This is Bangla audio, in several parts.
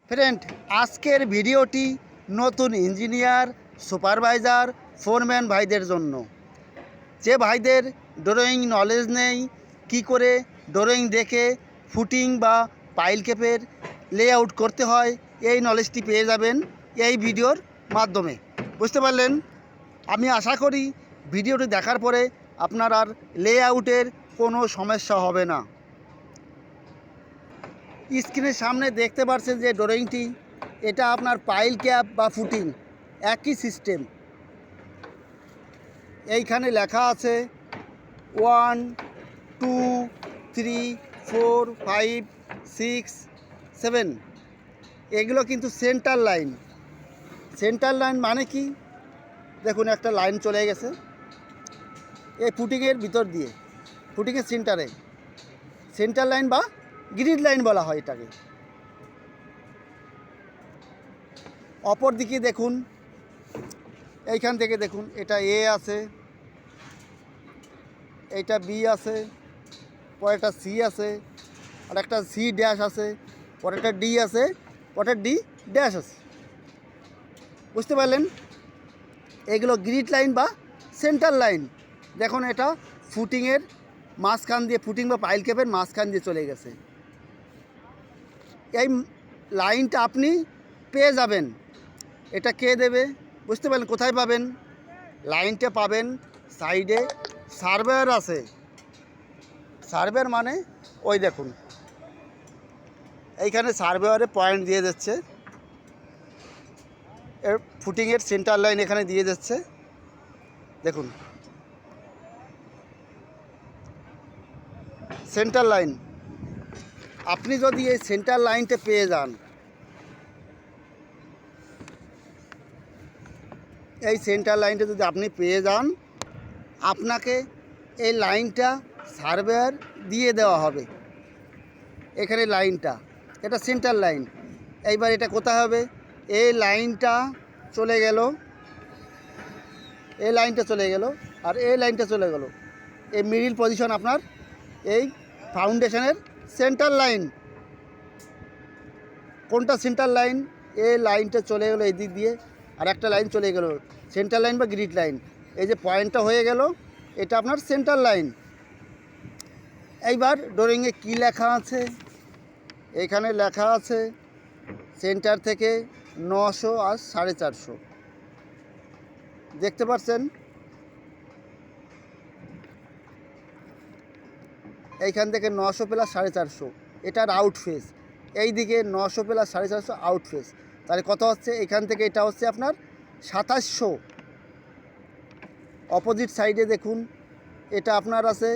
ফ্রেন্ড, আজকের ভিডিওটি নতুন ইঞ্জিনিয়ার, সুপারভাইজার, ফোরম্যান ভাইদের জন্য। যে ভাইদের ড্রয়িং নলেজ নেই, কি করে ড্রয়িং দেখে ফুটিং বা পাইল ক্যাপের লেআউট করতে হয়, এই নলেজটি পেয়ে যাবেন এই ভিডিওর মাধ্যমে। বুঝতে পারলেন? আমি আশা করি ভিডিওটি দেখার পরে আপনার আর লেআউটের কোনো সমস্যা হবে না। স্ক্রিনের সামনে দেখতে পাচ্ছেন যে ড্রয়িংটি, এটা আপনার পাইল ক্যাপ বা ফুটিং একই সিস্টেম। এইখানে লেখা আছে 1 2 3 4 5 6 7। এগুলো কিন্তু সেন্টার লাইন। সেন্টার লাইন মানে কি? দেখুন, একটা লাইন চলে গেছে এই ফুটিংয়ের ভিতর দিয়ে, ফুটিংয়ের সেন্টারে। সেন্টার লাইন বা গ্রিড লাইন বলা হয় এটাকে। অপর দিকে দেখুন, এইখান থেকে দেখুন, এটা এ আছে, এইটা বি আছে, পরে একটা সি আছে, আর একটা সি ড্যাশ আছে, পরে একটা ডি আছে, পরে ডি ড্যাশ আছে। বুঝতে পারলেন? এগুলো গ্রিড লাইন বা সেন্টার লাইন। দেখুন, এটা ফুটিংয়ের মাঝখান দিয়ে, ফুটিং বা পাইল ক্যাপের মাঝখান দিয়ে চলে গেছে। এই লাইনটা আপনি পেয়ে যাবেন। এটা কে দেবে? বুঝতে পারলেন? কোথায় পাবেন? লাইনটা পাবেন সাইডে সার্ভেয়ার আছে। সার্ভেয়ার মানে ওই দেখুন, এইখানে সার্ভেয়ারে পয়েন্ট দিয়ে যাচ্ছে, এর ফুটিংয়ের সেন্টার লাইন এখানে দিয়ে যাচ্ছে। দেখুন, সেন্টার লাইন। আপনি যদি এই সেন্টার লাইনটা পেয়ে যান, এই সেন্টার লাইনটা যদি আপনি পেয়ে যান, আপনাকে এই লাইনটা সার্ভেয়ার দিয়ে দেওয়া হবে। এখানে লাইনটা, এটা সেন্টার লাইন। এইবার এটা কোথায় হবে? এই লাইনটা চলে গেল, এই লাইনটা চলে গেল, আর এই লাইনটা চলে গেল। এই মিডিল পজিশন আপনার এই ফাউন্ডেশনের সেন্টার লাইন। কোনটা সেন্টার লাইন? এই লাইনটা চলে গেলো এই দিক দিয়ে, আর একটা লাইন চলে গেল সেন্টার লাইন বা গ্রিড লাইন। এই যে পয়েন্টটা হয়ে গেল, এটা আপনার সেন্টার লাইন। এইবার ড্রয়িংয়ে কি লেখা আছে? এখানে লেখা আছে সেন্টার থেকে 900 আর 450। দেখতে পাচ্ছেন? এইখান থেকে 900 প্লাস 450, এটার আউট ফেস। এই দিকে 900 প্লাস 450 আউট ফেস। তাহলে কত হচ্ছে? এখান থেকে এটা হচ্ছে আপনার 2700। অপোজিট সাইডে দেখুন, এটা আপনার আছে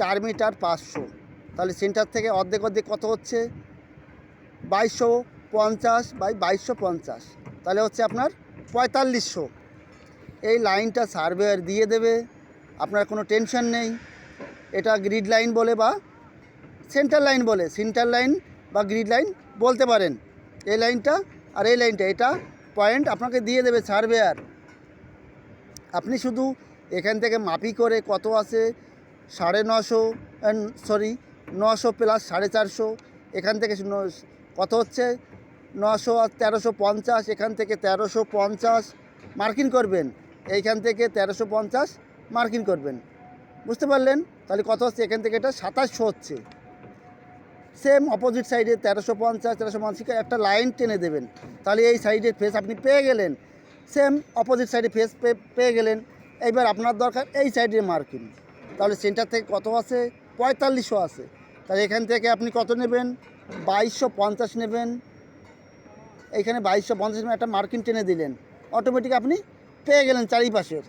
4 মিটার 500। তাহলে সেন্টার থেকে অর্ধেক অর্ধেক কত হচ্ছে? 2250 বাই 2250, তাহলে হচ্ছে আপনার 4500। এই লাইনটা সার্ভেয়ার দিয়ে দেবে, আপনার কোনো টেনশন নেই। এটা গ্রিড লাইন বলে বা সেন্টার লাইন বলে, সেন্টার লাইন বা গ্রিড লাইন বলতে পারেন। এই লাইনটা আর এই লাইনটা, এটা পয়েন্ট আপনাকে দিয়ে দেবে সার্ভেয়ার। আপনি শুধু এখান থেকে মাপি করে কত আছে 900 প্লাস 450, এখান থেকে কত হচ্ছে 900 আর 1350, এখান থেকে 1350 মার্কিং করবেন, এইখান থেকে 1350 মার্কিং করবেন। বুঝতে পারলেন? তাহলে কত হচ্ছে? এখান থেকে এটা 2700 হচ্ছে। সেম অপোজিট সাইডে 1350 1350 একটা লাইন টেনে দেবেন, তাহলে এই সাইডের ফেস আপনি পেয়ে গেলেন। সেম অপোজিট সাইডে ফেস পেয়ে গেলেন। এইবার আপনার দরকার এই সাইডের মার্কিং। তাহলে সেন্টার থেকে কত আছে? 4500 আছে। তাহলে এখান থেকে আপনি কত নেবেন? 2250 নেবেন। এইখানে 2250 একটা মার্কিং টেনে দিলেন, অটোমেটিক আপনি পেয়ে গেলেন চারিপাশের।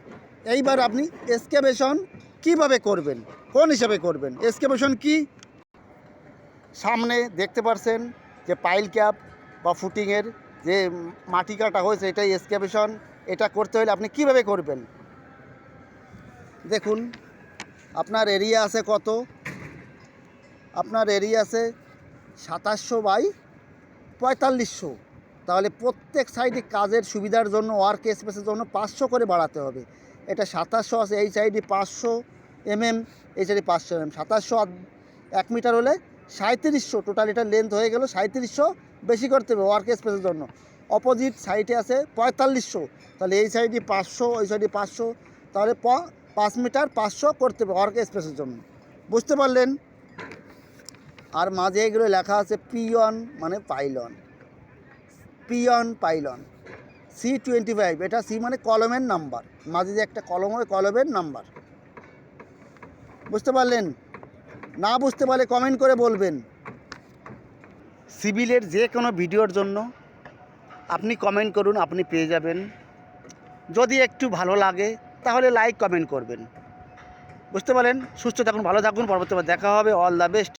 এইবার আপনি এক্সকাভেশন কীভাবে করবেন, কোন হিসাবে করবেন? এক্সকাভেশন কি? সামনে দেখতে পাচ্ছেন যে পাইল ক্যাপ বা ফুটিংয়ের যে মাটি কাটা হয়েছে, এটাই এক্সকাভেশন। এটা করতে হলে আপনি কিভাবে করবেন? দেখুন, আপনার এরিয়া আছে কত? আপনার এরিয়া আছে 2700 বাই 4500। তাহলে প্রত্যেক সাইডে কাজের সুবিধার জন্য, ওয়ার্ক স্পেসের জন্য 500 করে বাড়াতে হবে। এটা 2700 আছে, এই সাইডে 500 mm, এই সাইডে 500 mm। 2700 1 মিটার হলে 3700, টোটাল এটার লেন্থ হয়ে গেল 3700 বেশি করতে হবে ওয়ার্ক স্পেসের জন্য। অপোজিট সাইডে আছে 4500, তাহলে এই সাইডে 500, ওই সাইডে 500, তাহলে 5 মিটার 500 করতে হবে ওয়ার্ক স্পেসের জন্য। বুঝতে পারলেন? আর মাঝে এগুলো লেখা আছে পিয়ন মানে পাইলন, পিয়ন পাইলন C25, এটা সি মানে কলমের নাম্বার, মাঝে যে একটা কলম হয় কলমের নাম্বার। বুঝতে পারলেন? না বুঝতে পারলে কমেন্ট করে বলবেন। সিভিলের যে কোনো ভিডিওর জন্য আপনি কমেন্ট করুন, আপনি পেয়ে যাবেন। যদি একটু ভালো লাগে তাহলে লাইক কমেন্ট করবেন। বুঝতে পারলেন? সুস্থ থাকুন, ভালো থাকুন, পরবর্তীবার দেখা হবে। All the best.